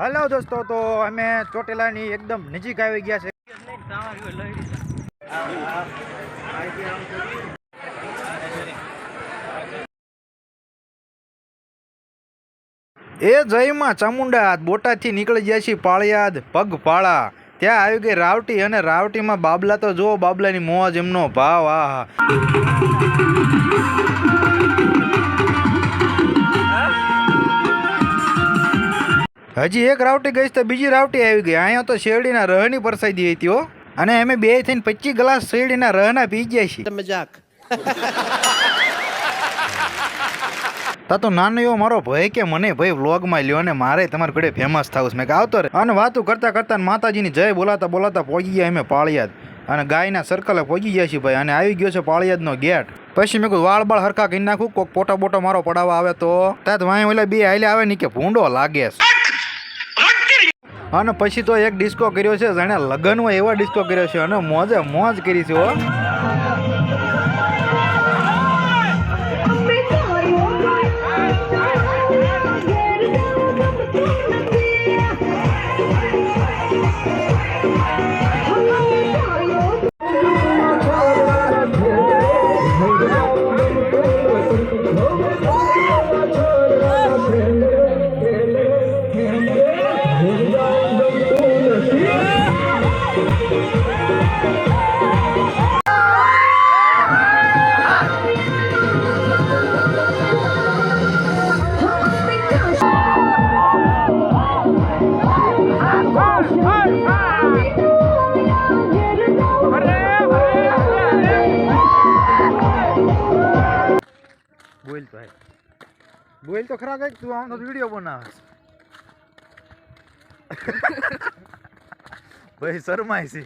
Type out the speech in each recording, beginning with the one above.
Hello दोस्तों, तो અમે ચોટીલાની એકદમ નજીક આવી ગયા છે। એ જયમાં ચામુંડા બોટાદથી નીકળી ગયા છીએ પાળિયાદ પગપાળા। ત્યાં આવી ગઈ રાવટી અને રાવટીમાં બાબલા તો જુઓ, બાબલાની મોજ, એમનો ભાવ, આહા। હજી એક રાવટી ગઈ તો બીજી રાવટી આવી ગઈ। અહીંયા તો શેરડીના રહની પરસાઈ હતી હો, અને અમે બે થઈને 25 ગ્લાસ શેરડીના રહના પી ગયા છીએ। મજાક તો નાનો એવો મારો ભાઈ કે મને ભાઈ વ્લોગમાં લ્યો ને મારે તમારી ઘરે ફેમસ થાવું, મેં આવતો રે। અને વાતું કરતા કરતા માતાજીની જય બોલાતા બોલાતા પહોંચી ગયા અમે પાળિયાદ, અને ગાયના સર્કલે પહોંચી ગયા છીએ ભાઈ। અને આવી ગયો છે પાળિયાદનો ગેટ। પછી મેં કહ્યું વાળ બાળ હરખા કરી નાખું, કોઈક પોટા બોટો મારો પડાવવા આવે તો ત્યાં વાંય ઓલા બે હાલે આવે ને કે ભૂંડો લાગે છે। અને પછી તો એક ડિસ્કો કર્યો છે, જાણે લગ્ન હોય એવા ડિસ્કો કર્યો છે, અને મોજે મોજ કરી છે હો। બોલ તો ખરા કઈક, તું આમ તો વિડીયો બનાવે ભાઈ, શરમાય છે।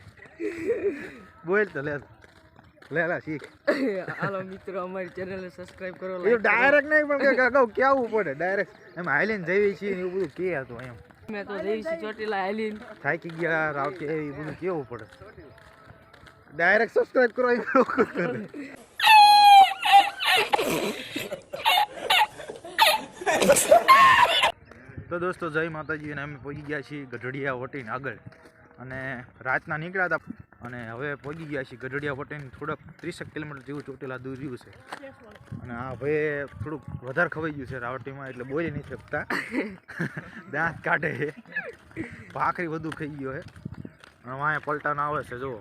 બોલ તો લે શીખ। હાલો મિત્રો, અમારી ચેનલને સબસ્ક્રાઇબ કરો। એ ડાયરેક્ટ નહીં પણ કે કહું કેવું પડે, ડાયરેક્ટ એમ હાલીને જઈએ છીએ ને એવું બધું કે હતું એમ। મેં તો જઈ છે ચોટીલા હાલીને, થાકી ગયા રાવટી એ બધું કેવું પડે, ડાયરેક્ટ સબસ્ક્રાઇબ કરો એ લોકો કરે। તો દોસ્તો જય માતાજી, અને અમે પહોંચી ગયા છીએ ગઢડિયા વટીને આગળ, અને રાતના નીકળ્યા હતા, અને હવે પહોંચી ગયા છીએ ગઢડિયા વટીને થોડાક 30 કિલોમીટર જેવું ચોટીલા દૂર રહ્યું છે। અને આ ભાઈ થોડુંક વધારે ખવાઈ ગયું છે રાવટીમાં, એટલે બોલી નહીં શકતા, દાંત કાઢે છે, ભાખરી બધું ખાઈ ગયો છે, અને વાંહે પલટા ના આવે છે જુઓ।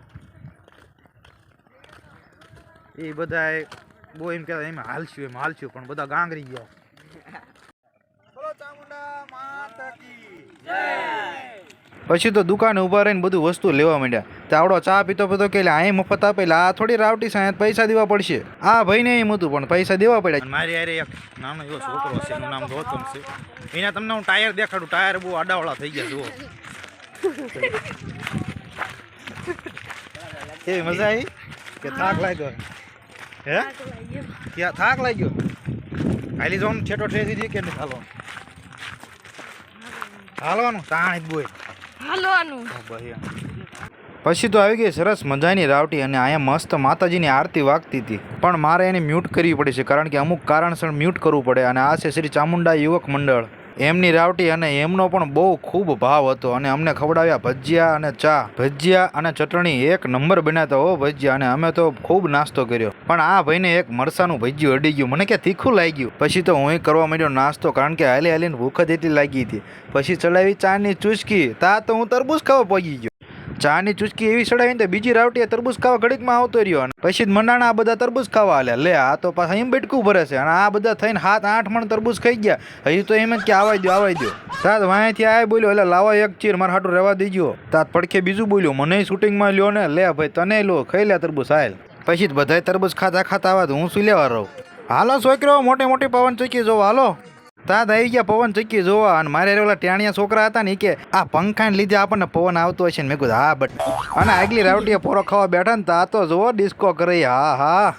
એ બધા બહુ એમ કહેતા એમ હાલશું પણ બધા ગાંગરી ગયા। પછી તો દુકાને ઉભા રહીને બધું વસ્તુ લેવા માંડ્યા। તાવડો ચા પીતો પીતો કે અહીં મફત આપે, આ થોડી રાવટી સાહેબ પૈસા દેવા પડશે। આ ભાઈ ને એમ હતું પણ પૈસા દેવા પડ્યા। મારી યારે એક નાનો એવો છોકરો છે, એનું નામ ગૌતમ છે। એના તમને હું ટાયર દેખાડું, ટાયર બહુ આડાવાળા થઈ ગયા જુઓ। કેવી મજા આવી કે થાક લાગ્યો? હે ક્યાં થાક લાગ્યો? હાલી જવાનું છેટો ઠેસી દે કે નહીં હાલવાનું? હાલવાનું તાણ જ બોય હાલવાનું। પછી તો આવી ગઈ સરસ મજાની રાવટી, અને અહીંયા મસ્ત માતાજીની આરતી વાગતી હતી, પણ મારે એને મ્યુટ કરવી પડી છે, કારણ કે અમુક કારણસર મ્યુટ કરવું પડે। અને આ છે શ્રી ચામુંડા યુવક મંડળ, એમની રાવટી, અને એમનો પણ બહુ ખૂબ ભાવ હતો, અને અમને ખવડાવ્યા ભજીયા અને ચા, ભજીયા અને ચટણી એક નંબર બનાવતા હો ભજીયા, અને અમે તો ખૂબ નાસ્તો કર્યો। પણ આ ભાઈને એક મરસાનું ભજીયું અડી ગયું, મને કે તીખું લાગ્યું। પછી તો હું કરવા માંડ્યો નાસ્તો, કારણ કે હાલી હાલીને ભૂખ જ એટલી લાગી હતી। પછી ચડાવી ચાની ચૂસકી, તા તો હું તરબૂચ ખાવા પહોંચી ગયો। ચાની ચૂસકી એવી ચડાવીને તો બીજી રાવટીએ તરબૂચ ખાવા ઘડીકમાં આવતો રહ્યો, અને પછી મંડાણા આ બધા તરબૂચ ખાવા હાલ્યા। લે આ તો પાછા એમ બેટકું ભરે છે, અને આ બધા થઈને 7-8 મણ તરબૂચ ખાઈ ગયા। હજી તો એમ જ કે આવાઈ દો તાત વાંયથી આ બોલ્યો, એટલે લાવો એક ચીર મારા હાટું રહેવા દેજો। તાત પડખે બીજું બોલ્યો, મને શૂટિંગમાં લ્યો ને, લે ભાઈ તને લો, ખાઈ લે તરબૂચ હાલ। પછી બધાય તરબૂચ ખાતા ખાતા આવે તો હું શું લેવા રહું? હાલો છોકરો, મોટી પવન ચક્કી જોવા હાલો। તાત આવી ગયા પવન ચક્કી જોવા, અને મારે ઓલા ટેણિયા છોકરા હતા ને કે આ પંખાને લીધે આપણને પવન આવતો હશે ને, મેં કીધું હા બટ, અને આગલી રાવટીએ પોરો ખાવા બેઠા ને તા તો જોવો ડિસ્કો કરે, હા।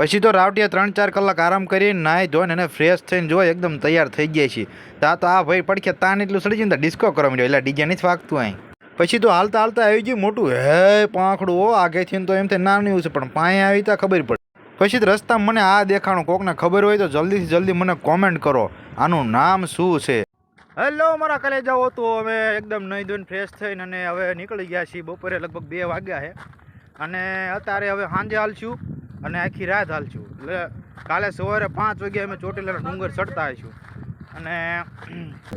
પછી તો રાવટીએ 3-4 કલાક આરામ કરીને નાહી ધોઈને અને ફ્રેશ થઈને જો એકદમ તૈયાર થઈ ગયા છીએ. તો આ ભાઈ પડખે તાન એટલું સડી ગયું ને ડિસ્કો કરવા માંડ્યો એટલે ડીજે નથી વાગતું અહીં. પછી તો હાલતા હાલતા આવી ગયું મોટું હે પાંખડું આગેથી તો એમ થાય નાનું છે પણ પાયે આવી ત્યાં ખબર પડે. પછી તો રસ્તામાં મને આ દેખાણું કોકને ખબર હોય તો જલ્દીથી જલ્દી મને કોમેન્ટ કરો આનું નામ શું છે. હેલો મારા કલેજાઓ, તો અમે એકદમ નહીં ધોઈને ફ્રેશ થઈને અને હવે નીકળી ગયા છીએ. બપોરે લગભગ 2 વાગ્યા છે અને અત્યારે હવે સાંજે હાલશું અને આખી રાત હાલશું. એટલે કાલે સવારે 5 વાગે અમે ચોટીલાનો ડુંગર ચડતા આવીશું અને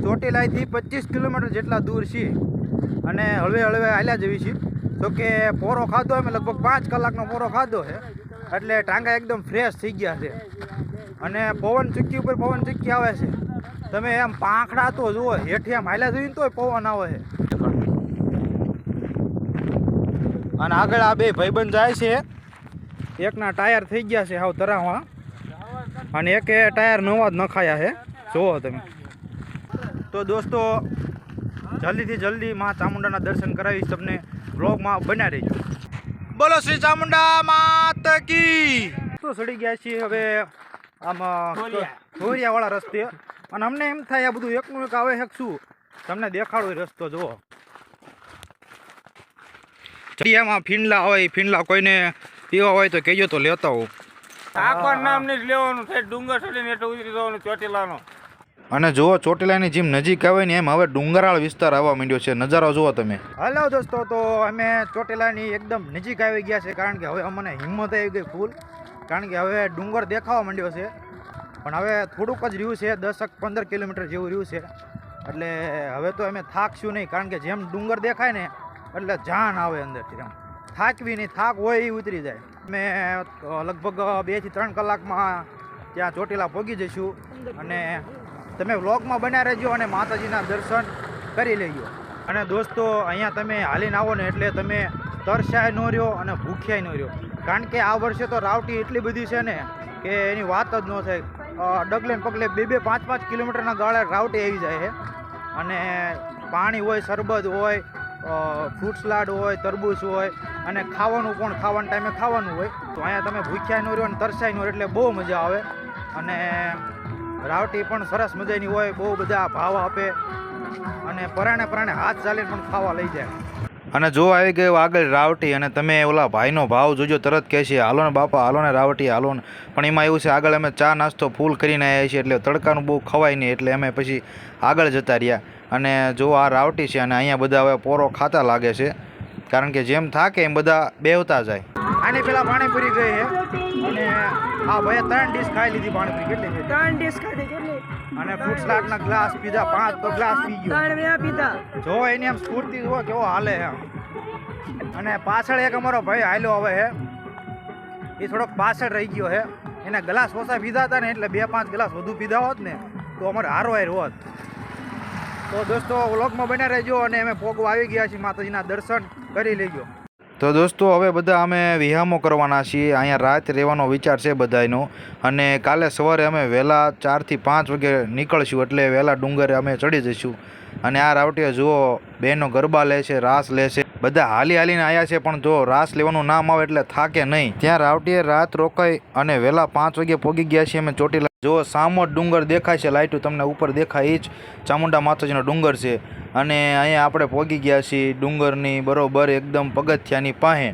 ચોટીલાથી 25 કિલોમીટર જેટલા દૂર છીએ અને હળવે હળવે હાલ્યા જવી છીએ. તો કે પોરો ખાધો અમે લગભગ 5 કલાકનો પોરો ખાધો છે એટલે ટાંગા એકદમ ફ્રેશ થઈ ગયા છે અને પવન ચક્કી ઉપર પવન ચક્કી આવે છે. તમે એમ પાંખડા તો જુઓ, હેઠી આમ હાલ્યા જોઈને તોય પવન આવે છે. અને આગળ આ 2 ભાઈબંધ જાય છે. એકના ટાયર થઈ ગયા છે હાવ તરાવા અને એકે ટાયર નવા જ નખાયા છે, જુઓ તમે. તો દોસ્તો જલ્દીથી જલ્દી માં ચામુંડાના દર્શન કરાવીશ તમને. વ્લોગમાં બન્યા રહેજો. બોલો શ્રી ચામુંડા માત કી. તો ચડી ગયા છીએ હવે આમ ધોરિયાવાળા રસ્તે અને અમને એમ થાય આ બધું એકનું એક આવે છે શું તમને દેખાડો રસ્તો જુઓ. એમાં ફીંડલા હોય, ફીંડલા કોઈને પીવા હોય તો કહેજો તો લેતા હોઉં. આખર નામ ને જ લેવાનું થાય, ડુંગર ચડીને એટલે ઉતરી જવાનું ચોટીલાનો. અને જુઓ ચોટીલાની જેમ નજીક આવે ને એમ હવે ડુંગરાળ વિસ્તાર આવવા માંડ્યો છે. નજારો જુઓ તમે. હલો દોસ્તો, તો અમે ચોટીલાની એકદમ નજીક આવી ગયા છે કારણ કે હવે અમને હિંમત આવી ગઈ ફૂલ. કારણ કે હવે ડુંગર દેખાવા માંડ્યો છે પણ હવે થોડુંક જ રહ્યું છે, 10-15 કિલોમીટર જેવું રહ્યું છે. એટલે હવે તો અમે થાકશું નહીં કારણ કે જેમ ડુંગર દેખાય ને એટલે જાન આવે અંદરથી. એમ થાકવી નહીં, થાક હોય એ ઉતરી જાય. અમે લગભગ 2 થી 3 કલાકમાં ત્યાં ચોટીલા પહોંચી જઈશું અને તમે વ્લોગમાં બન્યા રહેજો અને માતાજીના દર્શન કરી લેજો. અને દોસ્તો અહીંયા તમે હાલીને આવો ને એટલે તમે તરસ્યાય ન રહ્યો અને ભૂખ્યાય ન રહ્યો. કારણ કે આ વર્ષે તો રાવટી એટલી બધી છે ને કે એની વાત જ ન થાય. ડગલે ને પગલે 2-2, 5-5 કિલોમીટરના ગાળે રાવટી આવી જાય છે અને પાણી હોય, શરબત હોય, ફ્રૂટ સલાડ હોય, તરબૂચ હોય અને ખાવાનું પણ ખાવાના ટાઈમે ખાવાનું હોય. તો અહીંયા તમે ભૂખ્યા ન રહ્યો અને તરસાય ન રહ્યો એટલે બહુ મજા આવે. અને રાવટી પણ સરસ મજાની હોય, બહુ બધા ભાવ આપે અને પરાણે હાથ ચાલીને પણ ખાવા લઈ જાય. અને જો આવી ગયો આગળ રાવટી અને તમે ઓલા ભાઈનો ભાવ જોજો, તરત કહે છે હાલો ને બાપા, હાલો ને રાવટી, હાલો ને. પણ એમાં એવું છે આગળ અમે ચા નાસ્તો ફૂલ કરીને આવ્યા છીએ એટલે તડકાનું બહુ ખવાય નહીં એટલે અમે પછી આગળ જતા રહ્યા. અને જો આ રાવટી છે અને અહીંયા બધા હવે પોરો ખાતા લાગે છે કારણ કે જેમ થાકે એમ બધા બેવતા જાય. આની પેલા પાણીપુરી ગઈ છે અને આ ભાઈએ 3 ડીશ ખાઈ લીધી. પાણીપુરી કેટલી છે? 3 ડીશ ખાધી. કેટલી? અને ફ્રૂટ સલાડના ગ્લાસ પીધા, 5 તો ગ્લાસ પી ગયો. 3 વેયા પીધા. જો એની આમ સ્ફૂર્તિ જુઓ કેવો હાલે એમ. અને પાછળ એક અમારો ભાઈ હાલ્યો આવે છે, એ થોડોક પાછળ રહી ગયો છે. એને ગ્લાસ ઓછા પીધા હતા ને એટલે 2-5 ગ્લાસ વધુ પીધા હોત ને તો અમારે હારો હાર હોત. તો દોસ્તો વ્લોગમાં બન્યા રહેજો અને અમે પોગવા આવી ગયા છીએ, માતાજીના દર્શન કરી લેજો. તો દોસ્તો હવે બધા અમે વિહામો કરવાના છીએ. અહીંયા રાત રહેવાનો વિચાર છે બધાનો અને કાલે સવારે અમે વહેલા 4 થી 5 વાગે નીકળશું એટલે વહેલા ડુંગરે અમે ચડી જઈશું. અને આ રાવટીએ જુઓ બહેનો ગરબા લે છે, રાસ લે છે, બધા હાલીને આવ્યા છે પણ જો રાસ લેવાનું નામ આવે એટલે થાકે નહીં. ત્યાં રાવટીએ રાત રોકાઈ અને વહેલા 5 વાગે પહોંચી ગયા છીએ અમે ચોટીલા. જો સામો ડુંગર દેખાય છે, લાઇટું તમને ઉપર દેખાય, એ જ ચામુંડા માતાજીનો ડુંગર છે. અને અહીંયા આપણે પહોંચી ગયા છીએ ડુંગરની બરોબર એકદમ પગથિયાની પાસે.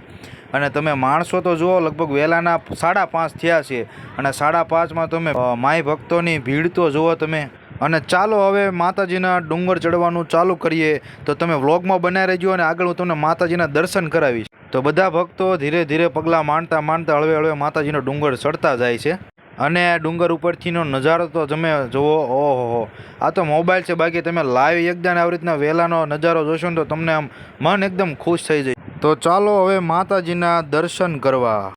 અને તમે માણસો તો જુઓ લગભગ વહેલાના 5:30 થયા છે અને 5:30માં તમે માય ભક્તોની ભીડ તો જુઓ તમે. અને ચાલો હવે માતાજીના ડુંગર ચડવાનું ચાલુ કરીએ. તો તમે વ્લોગમાં બનાવી રહેજો અને આગળ હું તમને માતાજીના દર્શન કરાવીશ. તો બધા ભક્તો ધીરે ધીરે પગલાં માંડતા હળવે માતાજીનો ડુંગર ચડતા જાય છે. અને ડુંગર ઉપરથીનો નજારો તો તમે જુઓ, ઓહો, આ તો મોબાઈલ છે, બાકી તમે લાઈવ એકદમ આવી રીતના વહેલાનો નજારો જોશો ને તો તમને આમ મન એકદમ ખુશ થઈ જાય. તો ચાલો હવે માતાજીના દર્શન કરવા.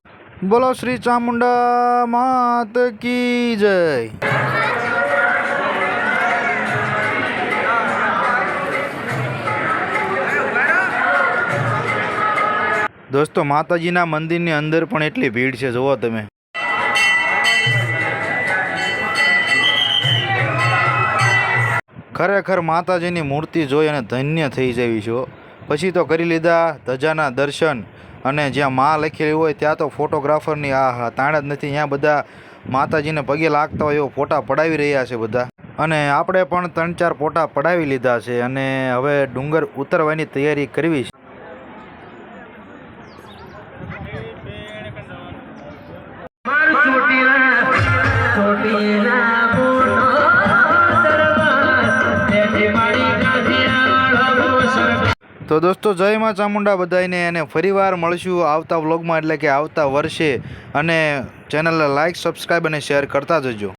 બોલો શ્રી ચામુંડા માત કી જય. દોસ્તો માતાજીના મંદિરની અંદર પણ એટલી ભીડ છે, જુઓ તમે. ખરેખર માતાજીની મૂર્તિ જોઈ અને ધન્ય થઈ જવી છો. પછી તો કરી લીધા ધજાના દર્શન અને જ્યાં માં લખેલી હોય ત્યાં તો ફોટોગ્રાફરની તાણ જ નથી. અહીંયા બધા માતાજીને પગે લાગતા હોય એવો ફોટા પડાવી રહ્યા છે બધા. અને આપણે પણ 3-4 ફોટા પડાવી લીધા છે અને હવે ડુંગર ઉતરવાની તૈયારી કરવી છે. તો દોસ્તો જય માં ચામુંડા બધાને, અને ફરીવાર મળશું આવતા વ્લોગમાં, એટલે કે આવતા વર્ષે. અને ચેનલને લાઇક, સબસ્ક્રાઈબ અને શેર કરતા જજો.